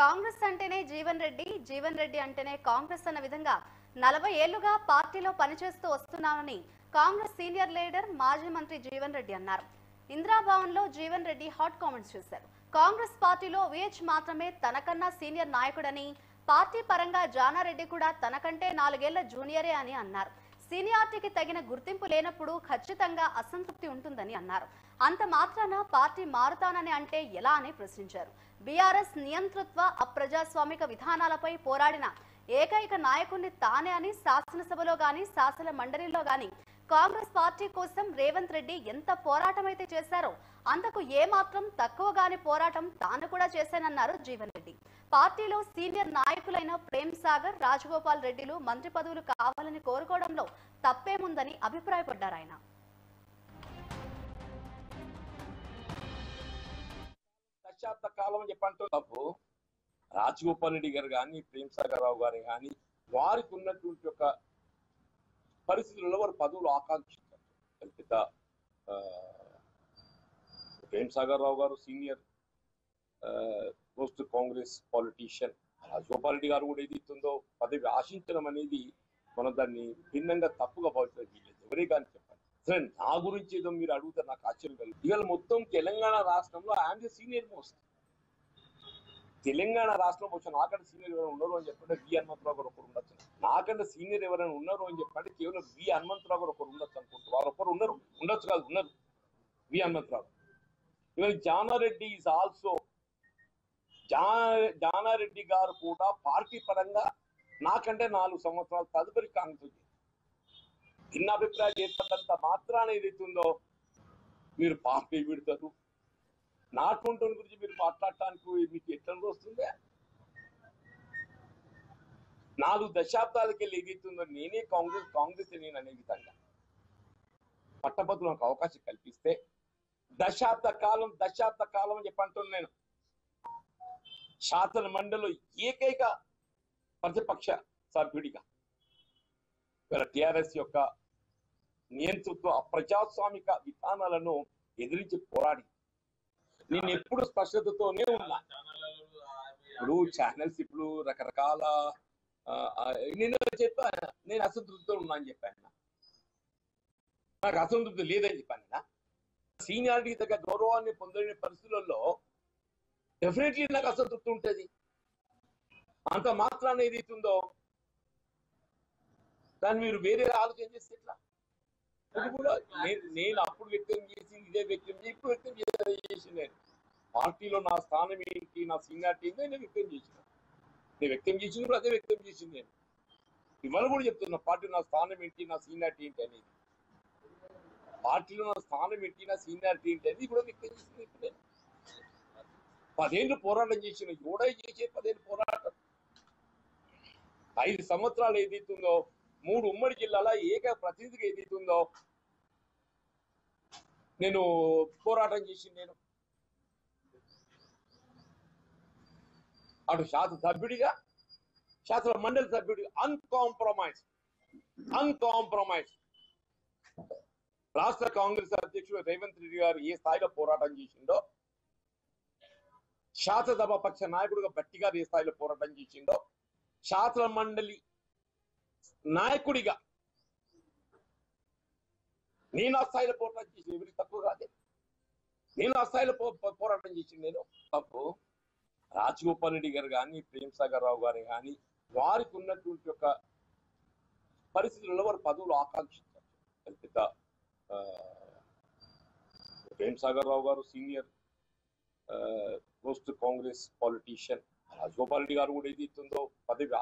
కాంగ్రెస్ అంటేనే జీవన్ రెడ్డి అంటేనే కాంగ్రెస్ అన్న విధంగా 40 ఏళ్లుగా పార్టీలో పనిచేస్తూ వస్తున్నామని కాంగ్రెస్ సీనియర్ లీడర్ మాజీ మంత్రి జీవన్ రెడ్డి అన్నారు. ఇందిరాభవన్ లో జీవన్ రెడ్డి హాట్ కామెంట్స్ చేశారు. కాంగ్రెస్ పార్టీలో విహెచ్ మాత్రమే తనకన్నా సీనియర్ నాయకుడని, పార్టీ పరంగా జానారెడ్డి కూడా తనకంటే 4 ఏళ్ల జూనియరే అని అన్నారు. సీనియారిటీకి తగిన గుర్తింపు లేనప్పుడు ఖచ్చితంగా అసంతృప్తి ఉంటుందని అన్నారు. అంత మాత్రాన పార్టీ మారుతానని అంటే ఎలా అని ప్రశ్నించారు. బీఆర్ఎస్ నియంతృత్వ అప్రజాస్వామిక విధానాలపై పోరాడిన ఏకైక నాయకుడిని తానే అని శాసనసభలో గాని శాసన మండలిలో గాని కాంగ్రెస్ పార్టీ కోసం రేవంత్ రెడ్డి ఎంత పోరాటమైతే చేశారో అంతకు ఏమాత్రం తక్కువగాని పోరాటం తాను కూడా చేశానన్నారు జీవన్ రెడ్డి. పార్టీలో సీనియర్ నాయకులైన ప్రేమ్ సాగర్, రాజగోపాల్ రెడ్డిలు మంత్రి పదవులు కావాలని కోరుకోవడంలో తప్పేముందని అభిప్రాయపడ్డారు ఆయన. దశాబ్ద కాలం చెప్పంటూ రాజగోపాల్ రెడ్డి గారు కానీ, ప్రేమ్ సాగర్ రావు గారు కానీ వారికి ఉన్నటువంటి ఒక పరిస్థితుల్లో వారు పదవులు ఆకాంక్షించారు. పెద్ద ప్రేమ్ సాగర్ రావు గారు senior post Congress politician, Rajagopal Reddy గారు కూడా ఏదైతుందో పదవి ఆశించడం అనేది మనం దాన్ని భిన్నంగా తప్పుగా భావించడం వీలేదు. ఎవరే కానీ చెప్పండి. సరే, నా గురించి ఏదో మీరు అడుగుతారు, నాకు ఆశ్చర్యం కలుగుతుంది. ఇవాళ మొత్తం తెలంగాణ రాష్ట్రంలో I'm the senior most. Telangana రాష్ట్రంలో వచ్చి నాకంటే సీనియర్ ఎవరైనా ఉన్నారు అని చెప్పంటే వి హనుమంతరావు గారు ఒకరు ఉండొచ్చు. నాకంటే సీనియర్ ఎవరైనా ఉన్నారు అని చెప్పంటే కేవలం వి హనుమంతరావు గారు ఒకరు ఉండొచ్చు అనుకుంటారు. వారు ఒకరు ఉన్నారు, ఉండొచ్చు కాదు, ఉన్నారు వి హనుమంతరావు. ఇవాళ జానారెడ్డి ఈజ్ ఆల్సో, జానారెడ్డి గారు కూడా పార్టీ పరంగా నాకంటే 4 సంవత్సరాలు తదుపరి కాంగ్రెస్ భిన్నాభిప్రాయాలు ఏర్పడ్డంత మాత్రాన ఏదైతుందో మీరు పార్టీ విడతారు. నాటువంటి గురించి మీరు మాట్లాడటానికి మీకు ఎట్లా వస్తుంది? 4 దశాబ్దాలకి వెళ్ళి ఏదైతుందో నేనే కాంగ్రెస్ నేను అనే విధంగా పట్టభద్రులు నాకు అవకాశం కల్పిస్తే దశాబ్ద కాలం చెప్పంటున్నాను. నేను శాసన మండలిలో ఏకైక ప్రతిపక్ష సభ్యుడిగా టిఆర్ఎస్ యొక్క నియంతృత్వ అప్రజాస్వామిక విధానాలను ఎదిరించి పోరాడి నేను ఎప్పుడు స్పష్టతతోనే ఉన్నా. ఇప్పుడు ఛానల్స్ ఇప్పుడు రకరకాల నేను చెప్పాను, నేను అసంతృప్తితో ఉన్నా అని చెప్పాను. నాకు అసంతృప్తి లేదని చెప్పాను. సీనియారిటీ తగ్గ గౌరవాన్ని పొందలేని పరిస్థితులలో డెఫినెట్లీ నాకు అసంతృప్తి ఉంటుంది. అంత మాత్రాన్ని ఏదైతుందో దాన్ని మీరు వేరే ఆలోచన చేస్తే ఎట్లా? అది కూడా నేను అప్పుడు వ్యక్తం చేసి ఇదే వ్యక్తం చేసి ఇప్పుడు వ్యక్తం చేసి నేను పార్టీలో నా స్థానం ఏంటి, నా సీనియారిటీ ఏంటి నేను వ్యక్తం చేసిన. నేను వ్యక్తం చేసినప్పుడు అదే వ్యక్తం చేసింది. నేను ఇవాళ కూడా చెప్తున్నా పార్టీలో నా స్థానం ఏంటి, నా సీనియారిటీ ఏంటి అనేది. పార్టీలో నా స్థానం ఏంటి, నా సీనియారిటీ ఏంటి అనేది కూడా వ్యక్తం చేసింది. ఇప్పుడు నేను 10 ఏళ్ళు పోరాటం చేసిన, ఎవడై చేసే 10 ఏళ్ళు పోరాటం. 5 సంవత్సరాలు ఏదైతుందో 3 ఉమ్మడి జిల్లాల ఏక ప్రతినిధిగా ఏదైతుందో నేను పోరాటం చేసింది. నేను అటు శాసన సభ్యుడిగా, శాసన మండలి సభ్యుడిగా అన్కాంప్రమైజ్ రాష్ట్ర కాంగ్రెస్ అధ్యక్షుడు రేవంత్ రెడ్డి గారు ఏ స్థాయిలో పోరాటం చేసిండో, శాసనసభ పక్ష నాయకుడిగా భట్టి గారు ఏ స్థాయిలో పోరాటం చేసిండో, శాసన మండలి నాయకుడిగా నేను ఆ స్థాయిలో పోరాటం చేసి ఎవరికి తక్కువ కాదే. నేను ఆ స్థాయిలో పోరాటం చేసింది. నేను తప్పు రాజగోపాల్ రెడ్డి గారు కానీ, ప్రేమ్ సాగర్ రావు గారు కానీ వారికి ఉన్నటువంటి ఒక పరిస్థితుల్లో వారు పదవులు ఆకాంక్షించారు. పెద్ద ప్రేమ్ సాగర్ రావు గారు senior post Congress politician, Rajagopal Reddy గారు కూడా ఏదైతుందో పదవి